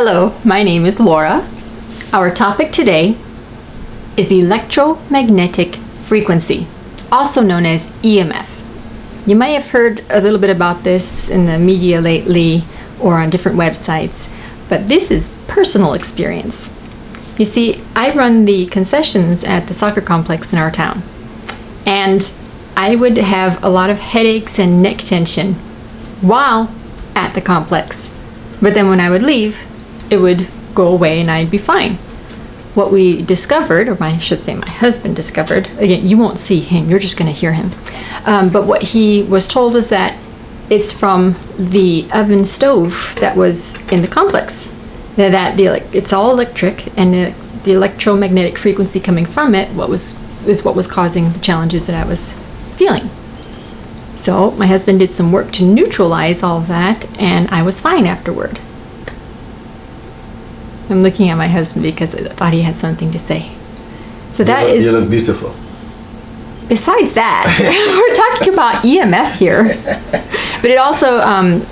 Hello, my name is Laura. Our topic today is electromagnetic frequency, also known as EMF. You may have heard a little bit about this in the media lately or on different websites, but this is personal experience. You see, I run the concessions at the soccer complex in our town, and I would have a lot of headaches and neck tension while at the complex. But then when I would leave, it would go away and I'd be fine. What we discovered, or I should say my husband discovered, again, you won't see him, you're just going to hear him. But what he was told was that it's from the oven stove that was in the complex. That it's all electric, and the electromagnetic frequency coming from it is what was causing the challenges that I was feeling. So my husband did some work to neutralize all of that, and I was fine afterward. I'm looking at my husband because I thought he had something to say. So you look beautiful. Besides that, we're talking about EMF here. But it also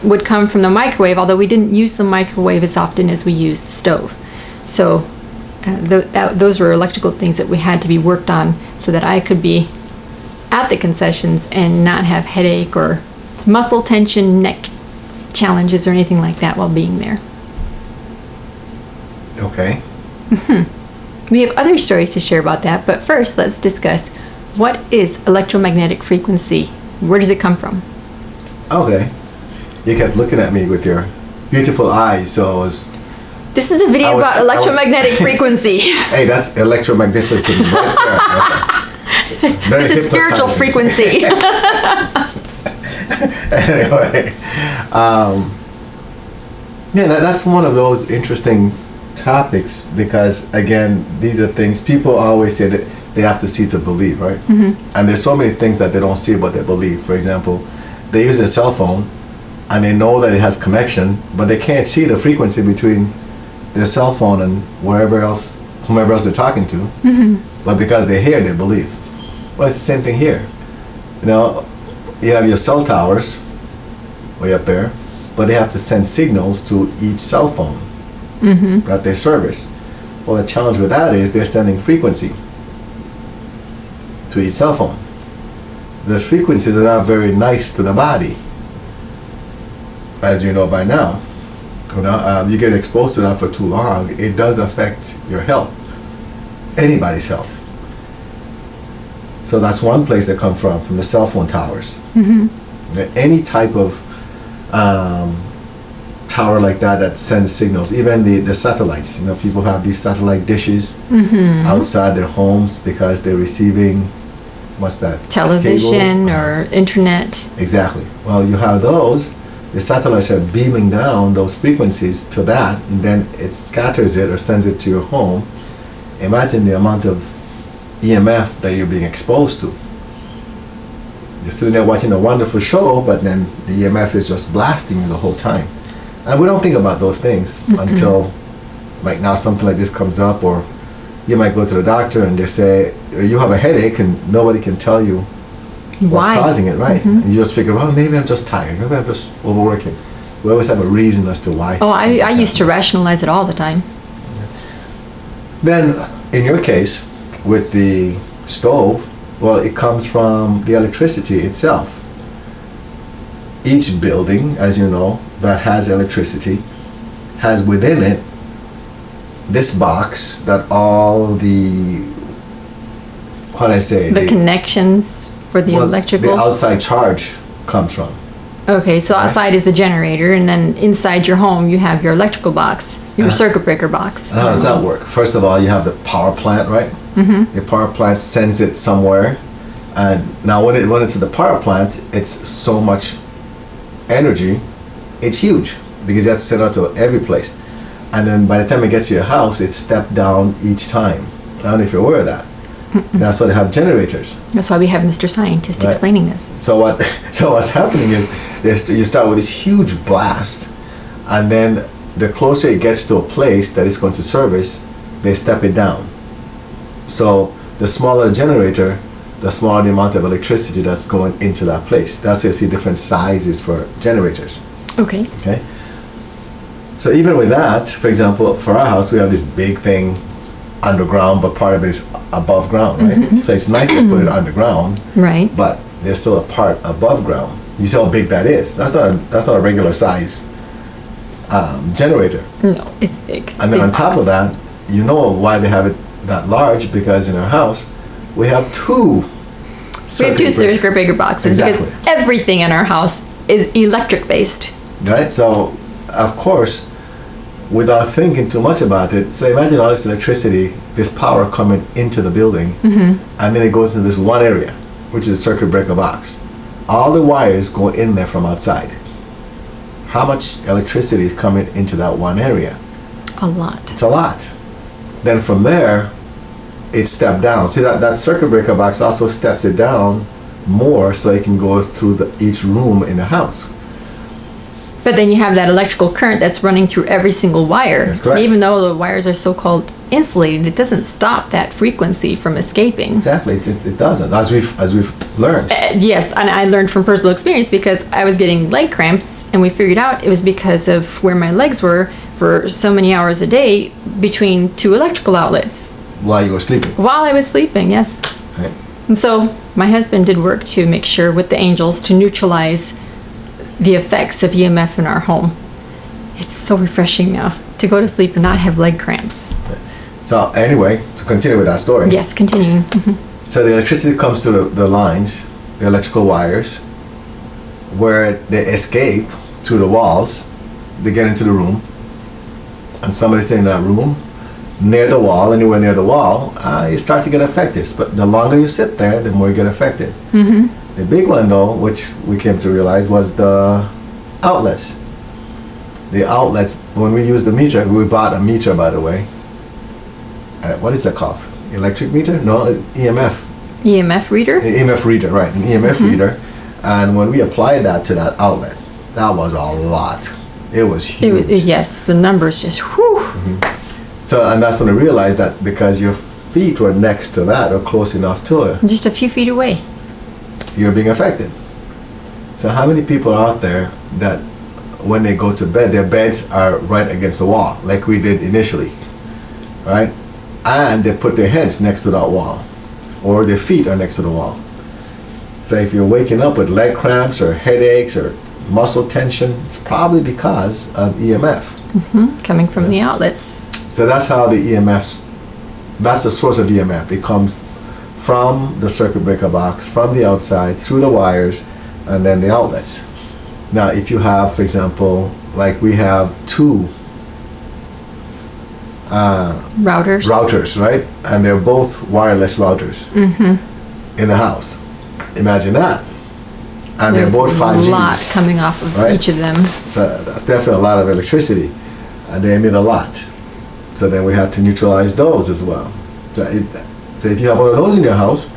would come from the microwave, although we didn't use the microwave as often as we used the stove. So those were electrical things that we had to be worked on so that I could be at the concessions and not have headache or muscle tension, neck challenges, or anything like that while being there. Okay. We have other stories to share about that, but first let's discuss what is electromagnetic frequency? Where does it come from? Okay. You kept looking at me with your beautiful eyes, so This is a video about electromagnetic frequency. Hey, that's electromagnetism right there. Okay. This is spiritual frequency. Anyway, that's one of those interesting topics because, again, these are things people always say that they have to see to believe, right? Mm-hmm. And there's so many things that they don't see but they believe. For example, they use their cell phone and they know that it has connection, but they can't see the frequency between their cell phone and whomever else they're talking to. Mm-hmm. But because they hear, they believe. Well, it's the same thing here. You have your cell towers way up there, but they have to send signals to each cell phone that they service. Well, the challenge with that is they're sending frequency to each cell phone. Those frequencies are not very nice to the body, as you know by now. You get exposed to that for too long, it does affect your health, anybody's health. So that's one place they come from the cell phone towers. Mm-hmm. Any type of tower like that sends signals, even the satellites. People have these satellite dishes outside their homes because they're receiving, what's that? Television cable? Or internet. Exactly. Well, you have those. The satellites are beaming down those frequencies to that, and then it scatters it or sends it to your home. Imagine the amount of EMF that you're being exposed to. You're sitting there watching a wonderful show, but then the EMF is just blasting you the whole time. And we don't think about those things until, like now, something like this comes up, or you might go to the doctor and they say, you have a headache, and nobody can tell you what's causing it, right? And you just figure, well, maybe I'm just tired, maybe I'm just overworking. We always have a reason as to why. Oh, I used to rationalize it all the time. Then, in your case, with the stove, well, it comes from the electricity itself. Each building, as you know, that has electricity has within it this box that all the, the connections for the electrical? The outside charge comes from. Okay, so outside is the generator, and then inside your home you have your electrical box, your circuit breaker box. And how does that work? First of all, you have the power plant, right? Mm-hmm. The power plant sends it somewhere, and now when it's at the power plant, it's so much energy, it's huge because you have to send it out to every place. And then by the time it gets to your house, it's stepped down each time. I don't know if you're aware of that. That's why they have generators. That's why we have Mr. Scientist explaining this. So what's happening is you start with this huge blast, and then the closer it gets to a place that it's going to service, they step it down. So the smaller the generator, the smaller the amount of electricity that's going into that place. That's why you see different sizes for generators. Okay. So even with that, for example, for our house, we have this big thing underground, but part of it is above ground, right? So it's nice to put it underground, Right. but there's still a part above ground. You see how big that is. That's not a regular size generator. No, it's big. And then Big on top box. of that, you know why they have it that large, because in our house we have two We have two circuit breaker boxes Exactly. because everything in our house is electric based. right? So of course, without thinking too much about it, so imagine all this electricity, this power coming into the building, and then it goes into this one area, which is a circuit breaker box. All the wires go in there from outside. How much electricity is coming into that one area? A lot. It's a lot. Then from there, it's stepped down. See, that circuit breaker box also steps it down more so it can go through each room in the house. But then you have that electrical current that's running through every single wire. That's correct. Even though the wires are so-called insulated, it doesn't stop that frequency from escaping. Exactly, it doesn't, as we've learned. Yes, and I learned from personal experience because I was getting leg cramps, and we figured out it was because of where my legs were for so many hours a day between two electrical outlets While you were sleeping, while I was sleeping. Yes. right? And so my husband did work to make sure with the angels to neutralize the effects of EMF in our home. It's so refreshing now to go to sleep and not have leg cramps. So anyway, to continue with that story. Yes, continuing. So the electricity comes to the lines, the electrical wires, where they escape through the walls. They get into the room, and somebody's staying in that room near the wall, anywhere near the wall, you start to get affected. But the longer you sit there, the more you get affected. The big one, though, which we came to realize, was the outlets. The outlets, when we used the meter, we bought a meter, by the way. What is that called? Electric meter? No, EMF. EMF reader? An EMF reader, right, an EMF reader. And when we applied that to that outlet, that was a lot. It was huge. Yes, the numbers just whew. So, and that's when I realized that because your feet were next to that or close enough to it, Just a few feet away. you're being affected. So how many people are out there that when they go to bed, their beds are right against the wall, like we did initially, right? And they put their heads next to that wall, or their feet are next to the wall. So if you're waking up with leg cramps or headaches or muscle tension, it's probably because of EMF. Coming from the outlets. So that's how the EMFs, that's the source of EMF. It comes from the circuit breaker box, from the outside, through the wires, and then the outlets. Now, if you have, for example, like we have two Routers. right? And they're both wireless routers in the house. Imagine that. And There's they're both a 5Gs. lot coming off of right? each of them. So that's definitely a lot of electricity, and they emit a lot. So then we have to neutralize those as well. So if you have one of those in your house,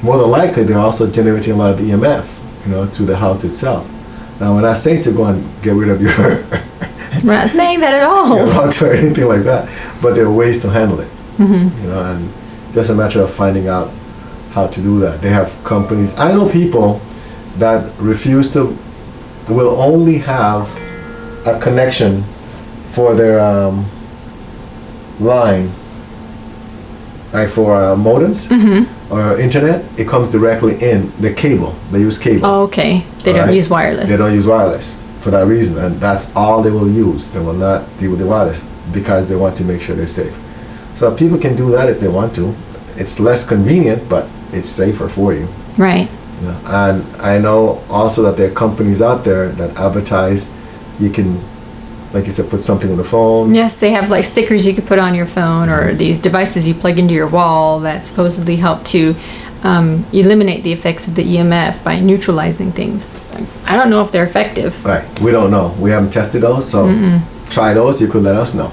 more than likely they're also generating a lot of EMF, to the house itself. Now, we're not saying to go and get rid of your We're not saying that at all. your router or anything like that, but there are ways to handle it. And just a matter of finding out how to do that. They have companies. I know people that will only have a connection for their line, like for modems or internet. It comes directly in the cable. They use cable. Oh, okay. They don't Alright? use wireless. They don't use wireless for that reason, and that's all they will use. They will not deal with the wireless because they want to make sure they're safe. So people can do that if they want to. It's less convenient, but it's safer for you. Right. And I know also that there are companies out there that advertise you can, like you said, put something on the phone. Yes, they have like stickers you could put on your phone or these devices you plug into your wall that supposedly help to eliminate the effects of the EMF by neutralizing things. I don't know if they're effective. Right. We don't know. We haven't tested those, so try those. You could let us know.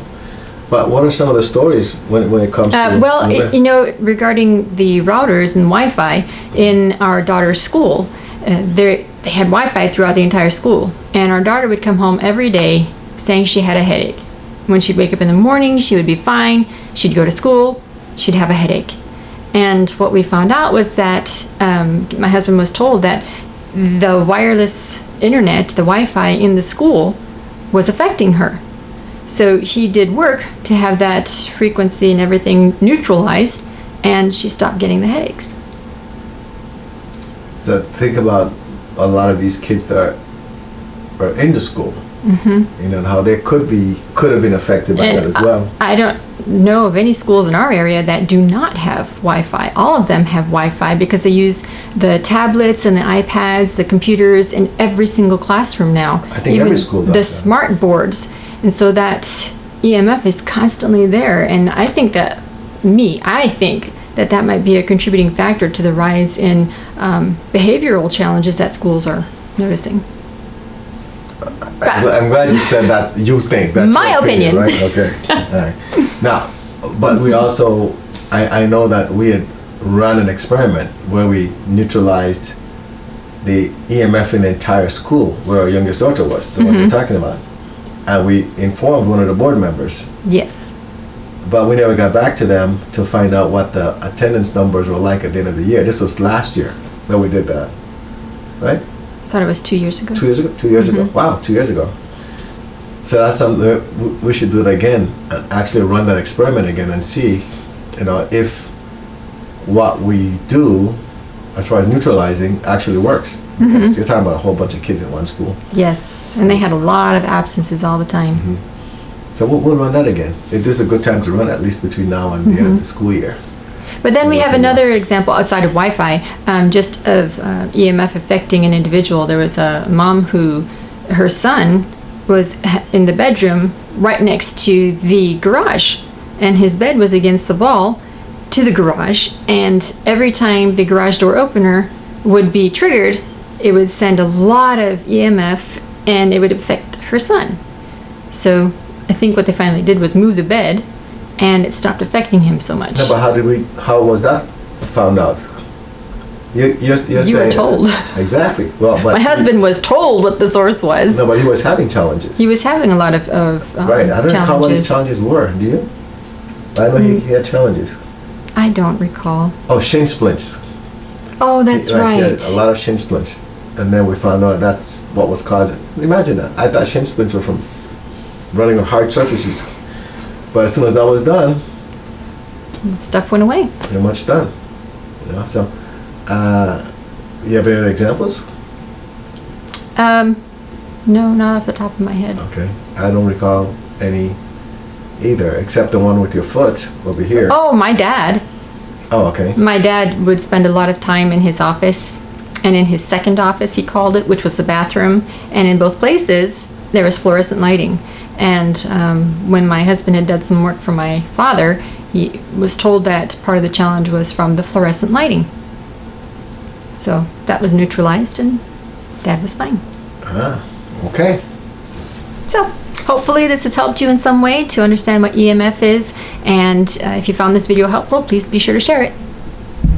But what are some of the stories when it comes to... regarding the routers and Wi-Fi in our daughter's school, they had Wi-Fi throughout the entire school. And our daughter would come home every day saying she had a headache. When she'd wake up in the morning, she would be fine. She'd go to school, she'd have a headache. And what we found out was that my husband was told that the wireless internet, the Wi-Fi in the school, was affecting her. So he did work to have that frequency and everything neutralized, and she stopped getting the headaches. So think about a lot of these kids that are in the school, you know, and how they could have been affected by that as well. I don't know of any schools in our area that do not have Wi-Fi. All of them have Wi-Fi because they use the tablets and the iPads, the computers in every single classroom now. I think every school does the that. smart boards, and so that EMF is constantly there. And I think that that might be a contributing factor to the rise in behavioral challenges that schools are noticing. I'm glad you said that. You think that's my your opinion, right? Okay. All right. Now, but we also, I know that we had run an experiment where we neutralized the EMF in the entire school where our youngest daughter was, the one you're talking about, and we informed one of the board members. Yes. But we never got back to them to find out what the attendance numbers were like at the end of the year. This was last year that we did that, right? I thought it was 2 years ago. 2 years ago? 2 years ago. Wow, 2 years ago. So that's something we should do it again, and actually run that experiment again and see, you know, if what we do as far as neutralizing actually works. Because you're talking about a whole bunch of kids in one school. Yes, and they had a lot of absences all the time. So we'll run that again. It is a good time to run, at least between now and the end of the school year. But then we have another example outside of Wi-Fi, just of EMF affecting an individual. There was a mom who, her son was in the bedroom right next to the garage, and his bed was against the wall to the garage, and every time the garage door opener would be triggered, it would send a lot of EMF, and it would affect her son. So I think what they finally did was move the bed, and it stopped affecting him so much. No, but how was that found out? You're saying, were told. Exactly. Well, but my husband was told what the source was. No, but he was having challenges. He was having a lot of right. I don't recall what his challenges were. Do you? I know he had challenges. I don't recall. Oh, shin splints. Oh, that's right. He had a lot of shin splints, and then we found out that's what was causing. Imagine that. I thought shin splints were from running on hard surfaces, but as soon as that was done, stuff went away. Pretty much done. You know, so. You have any other examples? No, not off the top of my head. Okay. I don't recall any either, except the one with your foot over here. Oh, my dad. Oh, okay. My dad would spend a lot of time in his office, and in his second office, he called it, which was the bathroom. And in both places, there was fluorescent lighting. And when my husband had done some work for my father, he was told that part of the challenge was from the fluorescent lighting. So that was neutralized, and Dad was fine. Okay. So hopefully this has helped you in some way to understand what EMF is, and if you found this video helpful, please be sure to share it.